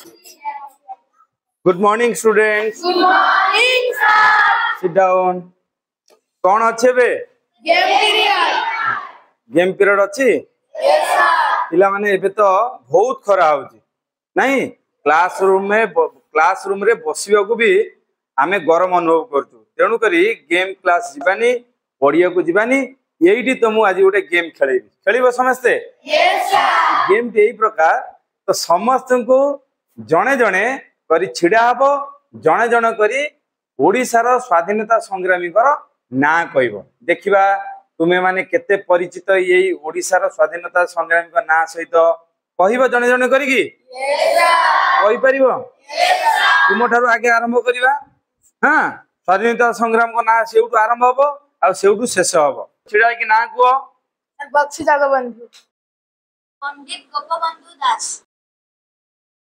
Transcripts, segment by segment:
Good morning, students. Good morning, sir. Sit down. कौन अच्छे बे? Game period. Game period अच्छी? Yes, sir. पिला माने एबे तो बहुत खरा होची नहीं क्लासरूम रे बसिबा को भी आमे गरम अनुभव करछु तेणु करी गेम क्लास जीवानी पढ़िया को जीवानी एइठी तो मु आज गोटे गेम खेलेबी खेलिबो समस्ते? Yes, sir. गेम टी एई प्रकार तो समस्त को जणे जणे करी छिडा हबो जणे जणे करी ओडिसा रो स्वाधीनता संग्रामी कर ना कहबो देखिबा तुमे माने केते परिचित एई ओडिसा रो स्वाधीनता संग्रामी का ना सहित कहबो जणे जणे करी की? Yes, sir. कहि परिबो? Yes, sir. तुम ठारो आगे आरंभ करिबा हां स्वाधीनता संग्राम को ना सेउटु आरंभ हबो आ सेउटु शेष हबो छिडा की ना को बख्शी जगबंधु पंडित गोपबंधु दास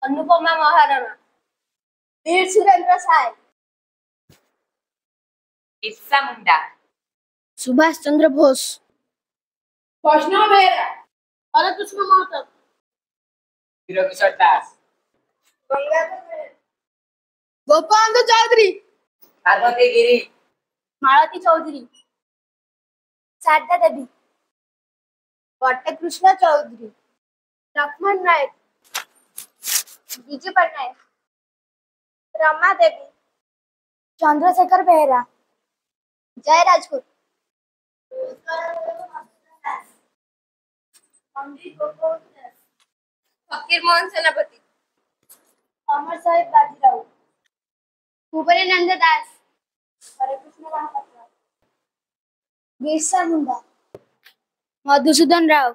अनुपमा महाराणा वीर सुरेंद्र साय बिरसा मुंडा सुभाष चंद्र बोस वैष्णव बेहरा अरे कृष्ण महतो वीरकिशोर दास गोपाल चौधरी पार्वती गिरी मालती चौधरी शारदा देवी वट्टकृष्ण चौधरी लक्ष्मण नायक विजय पटनायक रमा देवी चंद्रशेखर बेहरा जय राजपूत फकीर मोहन सेनापति अमर साहिब बाजीराव कुबेरानंद दास हरे कृष्ण महापात्र बिरसा मुंडा मधुसूदन राव